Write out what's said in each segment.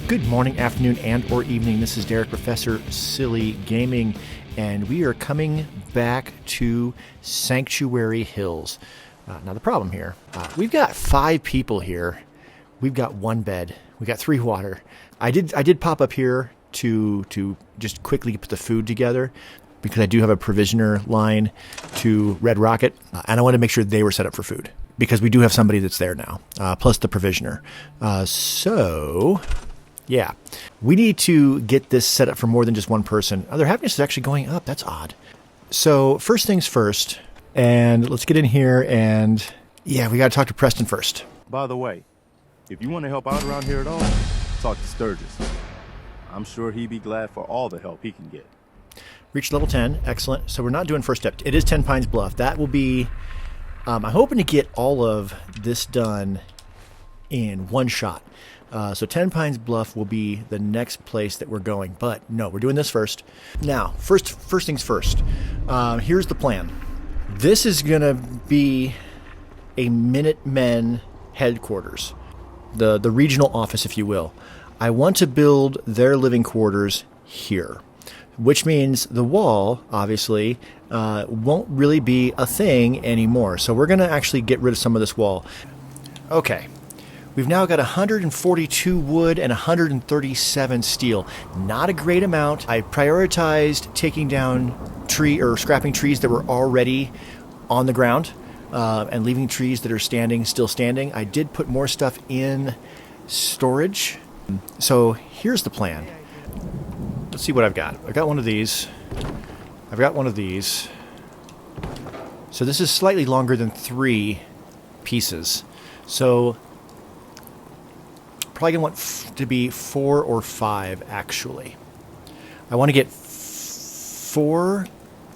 Good morning, afternoon, and or evening. This is Derek, Professor Silly Gaming, and we are coming back to Sanctuary Hills. Now the problem here, we've got 5 people here. We've got 1 bed. We got 3 water. I did pop up here to just quickly put the food together because I do have a provisioner line to Red Rocket, and I want to make sure they were set up for food because we do have somebody that's there now, plus the provisioner. Yeah, we need to get this set up for more than just one person. Oh, their happiness is actually going up. That's odd. So first things first, and let's get in here and, yeah, we got to talk to Preston first. By the way, if you want to help out around here at all, talk to Sturgis. I'm sure he'd be glad for all the help he can get. Reached level 10. Excellent. So we're not doing first step. It is 10 Pines Bluff. That will be, I'm hoping to get all of this done in one shot. So 10 Pines Bluff will be the next place that we're going. But no, we're doing this first. Now, first things first. Here's the plan. This is going to be a Minutemen headquarters. The regional office, if you will. I want to build their living quarters here, which means the wall, obviously, won't really be a thing anymore. So we're going to actually get rid of some of this wall. Okay. We've now got 142 wood and 137 steel. Not a great amount. I prioritized taking down scrapping trees that were already on the ground and leaving trees that are still standing. I did put more stuff in storage. So here's the plan. Let's see what I've got. I've got one of these. I've got one of these. So this is slightly longer than 3 pieces. So probably going to want to be 4 or 5, actually. I want to get 4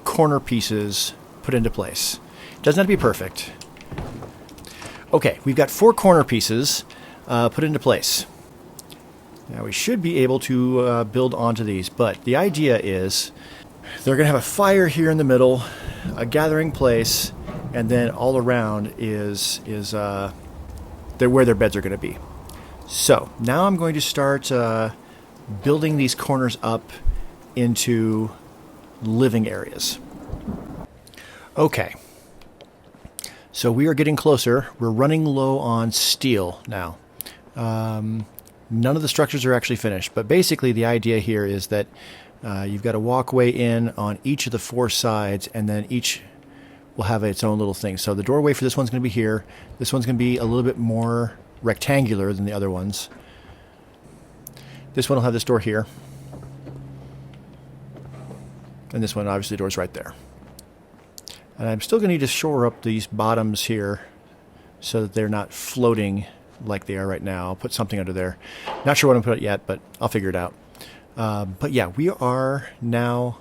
corner pieces put into place. Doesn't have to be perfect. Okay, we've got 4 corner pieces put into place. Now we should be able to build onto these, but the idea is they're going to have a fire here in the middle, a gathering place, and then all around is where their beds are going to be. So now I'm going to start building these corners up into living areas. Okay. So we are getting closer. We're running low on steel now. None of the structures are actually finished, but basically the idea here is that you've got a walkway in on each of the 4 sides, and then each will have its own little thing. So the doorway for this one's going to be here. This one's going to be a little bit more rectangular than the other ones. This one will have this door here. And this one, obviously, the door's right there. And I'm still going to need to shore up these bottoms here so that they're not floating like they are right now. I'll put something under there. Not sure what I'm going to put yet, but I'll figure it out. But yeah, we are now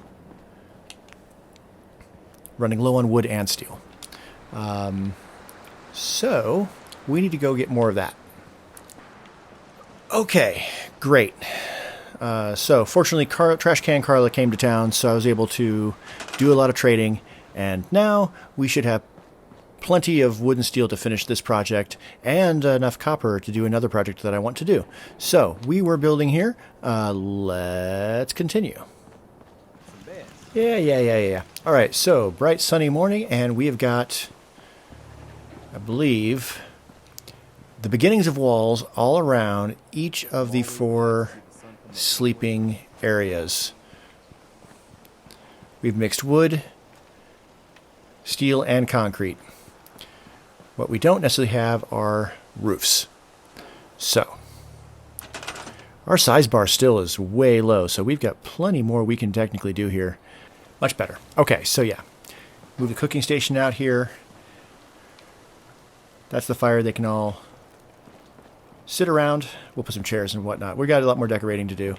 running low on wood and steel. So we need to go get more of that. Okay, great. So fortunately, Trash Can Carla came to town, so I was able to do a lot of trading, and now we should have plenty of wood and steel to finish this project and enough copper to do another project that I want to do. So we were building here. Let's continue. Yeah. All right, so bright sunny morning, and we have got, I believe, the beginnings of walls all around each of the 4 sleeping areas. We've mixed wood, steel, and concrete. What we don't necessarily have are roofs. So our size bar still is way low, so we've got plenty more we can technically do here. Much better. Okay, so yeah. Move the cooking station out here. That's the fire. They can all sit around. We'll put some chairs and whatnot. We got a lot more decorating to do.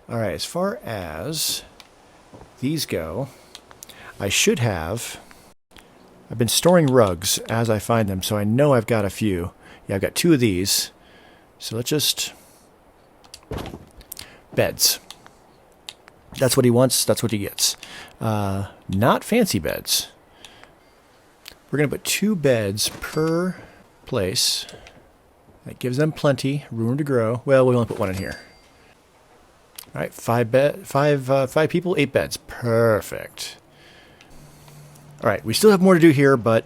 All right, as far as these go, I should have... I've been storing rugs as I find them, so I know I've got a few. Yeah, I've got 2 of these. So let's just... Beds. That's what he wants. That's what he gets. Not fancy beds. We're going to put 2 beds per place. That gives them plenty room to grow. Well, we only put 1 in here. All right, five people, 8 beds. Perfect. All right, we still have more to do here, but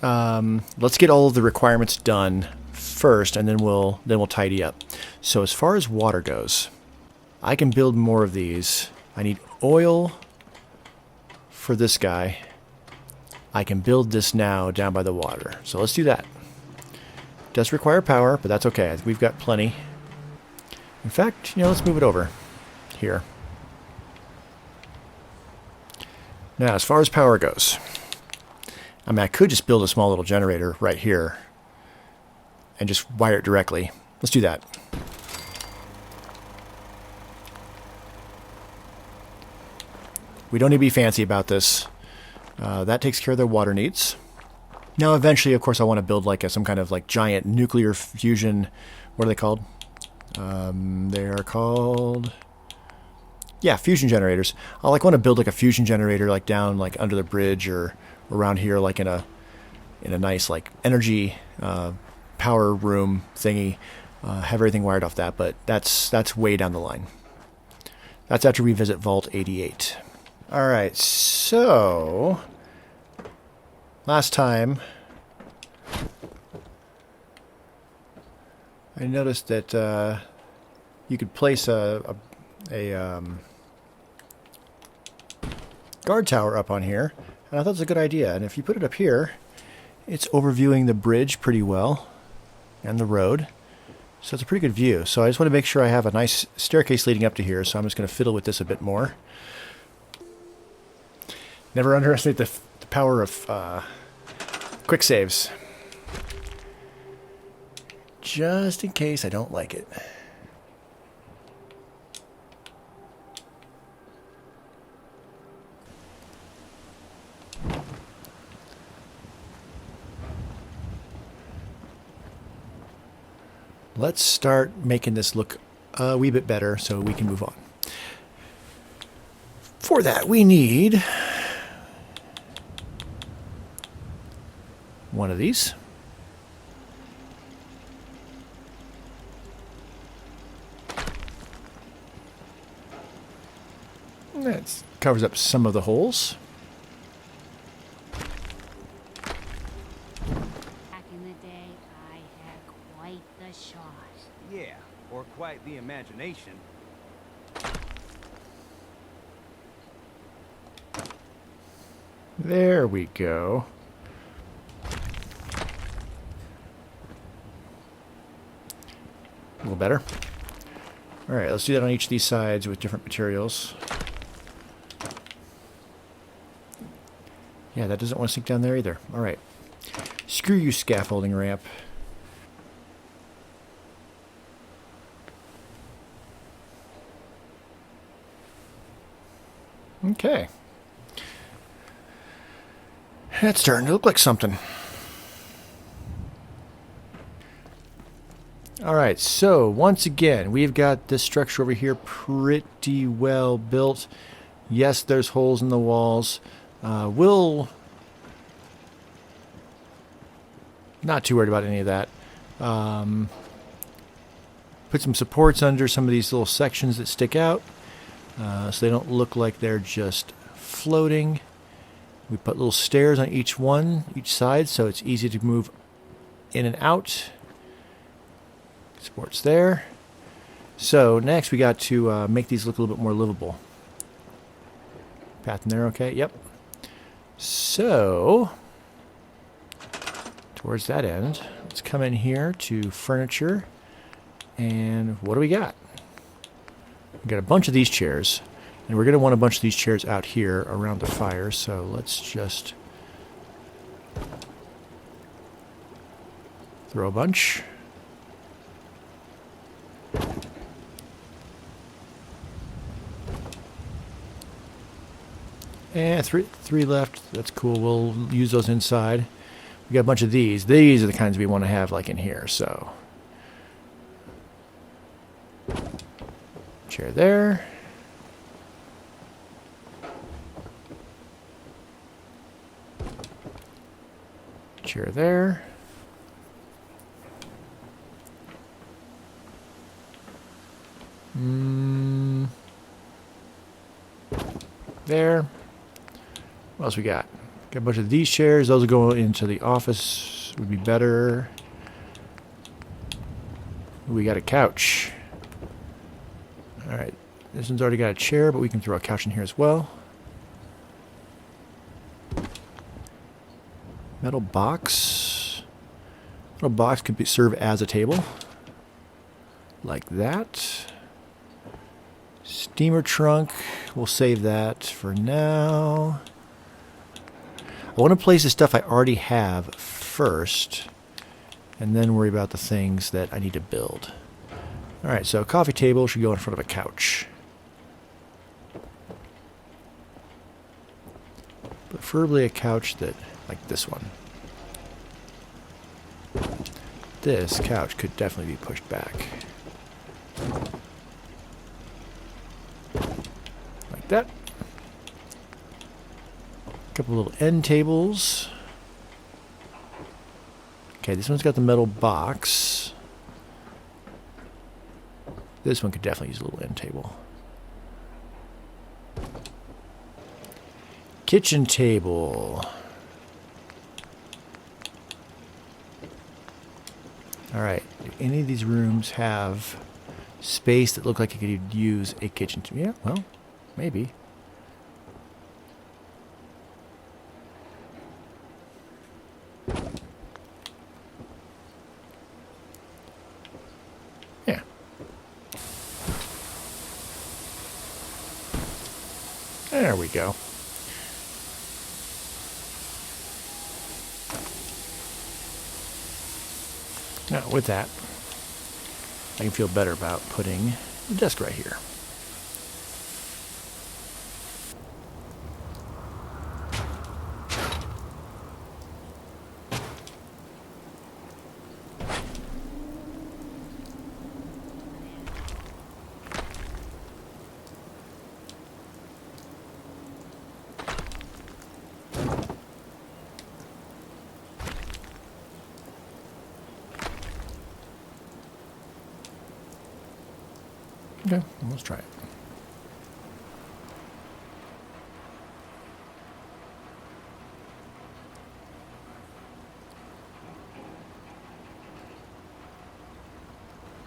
let's get all of the requirements done first, and then we'll tidy up. So as far as water goes, I can build more of these. I need oil for this guy. I can build this now down by the water. So let's do that. It does require power, but that's okay. We've got plenty. In fact, let's move it over here. Now, as far as power goes, I mean, I could just build a small little generator right here and just wire it directly. Let's do that. We don't need to be fancy about this. That takes care of their water needs. Now, eventually, of course, I want to build like some kind of like giant nuclear fusion. What are they called? They are called, fusion generators. I want to build like a fusion generator like down like under the bridge or around here, like in a nice like energy power room thingy. Have everything wired off that, but that's way down the line. That's after we visit Vault 88. All right, so last time I noticed that you could place a guard tower up on here, and I thought it was a good idea. And if you put it up here, it's overviewing the bridge pretty well and the road, so it's a pretty good view. So I just want to make sure I have a nice staircase leading up to here, so I'm just going to fiddle with this a bit more. Never underestimate the power of quick saves. Just in case I don't like it. Let's start making this look a wee bit better so we can move on. For that, we need one of these. That covers up some of the holes. Back in the day, I had quite the shot. Yeah, or quite the imagination. There we go. A little better. All right, let's do that on each of these sides with different materials. Yeah, that doesn't want to sink down there either. All right. Screw you, scaffolding ramp. Okay. That's starting to look like something. All right, so once again, we've got this structure over here pretty well built. Yes, there's holes in the walls. We'll not too worried about any of that. Put some supports under some of these little sections that stick out, so they don't look like they're just floating. We put little stairs on each side, so it's easy to move in and out. Supports there. So next we got to make these look a little bit more livable. Path in there, okay? Yep. So towards that end, let's come in here to furniture, and what do we got? We got a bunch of these chairs, and we're going to want a bunch of these chairs out here around the fire. So let's just throw a bunch. And three left. That's cool. We'll use those inside. We got a bunch of these. These are the kinds we want to have like in here. So chair there. Chair there. there. What else we got? Got a bunch of these chairs. Those will go into the office. Would be better. We got a couch. Alright. This one's already got a chair, but we can throw a couch in here as well. Metal box. Metal box could serve as a table. Like that. Steamer trunk. We'll save that for now. I want to place the stuff I already have first, and then worry about the things that I need to build. Alright, so a coffee table should go in front of a couch. Preferably a couch that, like this one. This couch could definitely be pushed back. Like that. Couple little end tables. Okay, this one's got the metal box. This one could definitely use a little end table. Kitchen table. Alright, do any of these rooms have space that look like it could use a kitchen table? Yeah, well, maybe. Yeah. There we go. Now, with that, I can feel better about putting the desk right here. Okay, let's try it.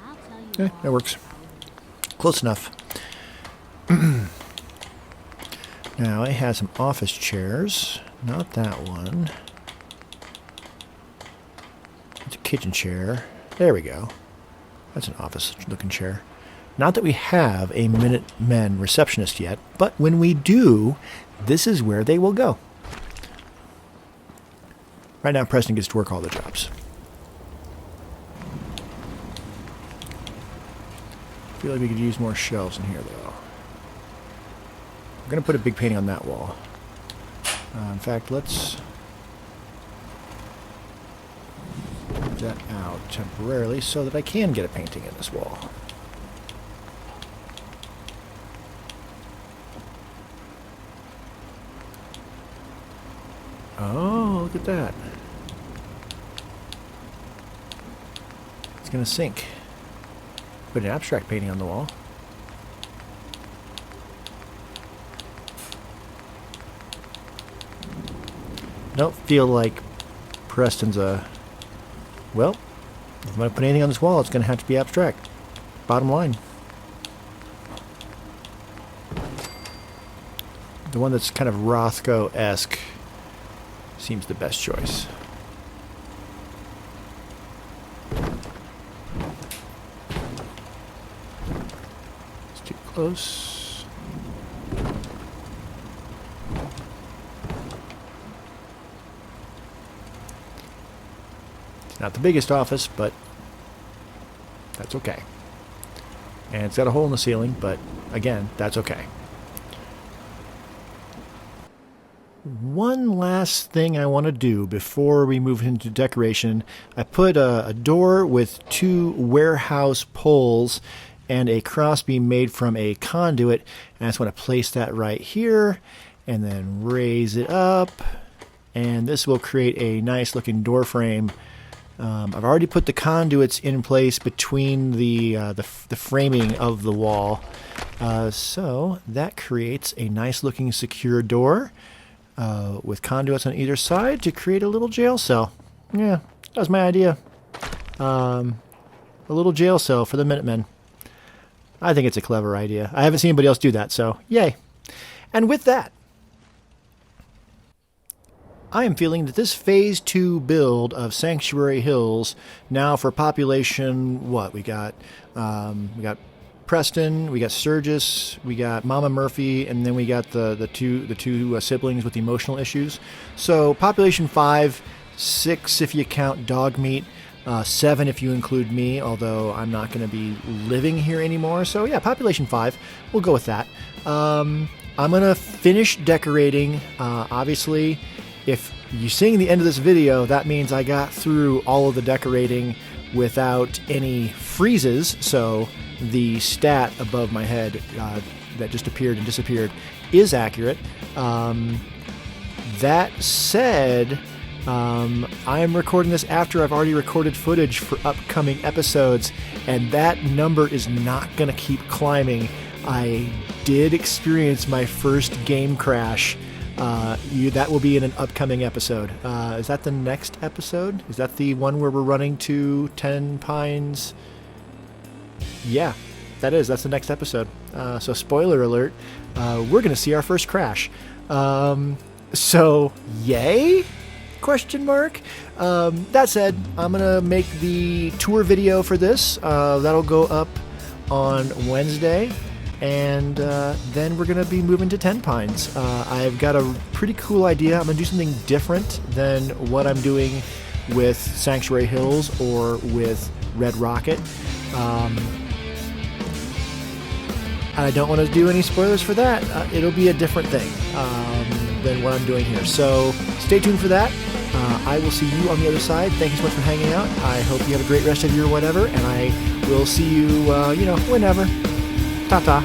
I'll tell you Okay, that works. Close enough. Now, I have some office chairs. Not that one. It's a kitchen chair. There we go. That's an office-looking chair. Not that we have a Minutemen receptionist yet, but when we do, this is where they will go. Right now, Preston gets to work all the jobs. I feel like we could use more shelves in here, though. I'm going to put a big painting on that wall. In fact, let's move that out temporarily so that I can get a painting in this wall. Oh, look at that. It's going to sink. Put an abstract painting on the wall. Don't feel like Preston's a... Well, if I'm going to put anything on this wall, it's going to have to be abstract. Bottom line. The one that's kind of Rothko-esque seems the best choice. It's too close. It's not the biggest office, but that's okay. And it's got a hole in the ceiling, but again, that's okay. One last thing I want to do before we move into decoration. I put a door with 2 warehouse poles and a crossbeam made from a conduit. And I just want to place that right here and then raise it up. And this will create a nice looking door frame I've already put the conduits in place between the framing of the wall. So that creates a nice looking secure door with conduits on either side to create a little jail cell. Yeah, that was my idea. A little jail cell for the Minutemen. I think it's a clever idea. I haven't seen anybody else do that, so yay. And with that, I am feeling that this Phase 2 build of Sanctuary Hills, now for population, what? We got Preston, we got Sturgis, we got Mama Murphy, and then we got the two siblings with emotional issues. So population 5, 6 if you count Dogmeat, 7 if you include me, although I'm not going to be living here anymore. So yeah, population 5, we'll go with that. I'm going to finish decorating. Obviously, if you're seeing the end of this video, that means I got through all of the decorating without any freezes, so the stat above my head that just appeared and disappeared is accurate. That said, I am recording this after I've already recorded footage for upcoming episodes, and that number is not going to keep climbing. I did experience my first game crash. That will be in an upcoming episode. Is that the next episode? Is that the one where we're running to 10 Pines? Yeah, that is. That's the next episode. So spoiler alert, we're going to see our first crash. So, yay? Question mark. That said, I'm going to make the tour video for this. That'll go up on Wednesday. And then we're going to be moving to 10 Pines. I've got a pretty cool idea. I'm going to do something different than what I'm doing with Sanctuary Hills or with Red Rocket. I don't want to do any spoilers for that. It'll be a different thing than what I'm doing here. So stay tuned for that. I will see you on the other side. Thank you so much for hanging out. I hope you have a great rest of your whatever, and I will see you, whenever. Ta-ta.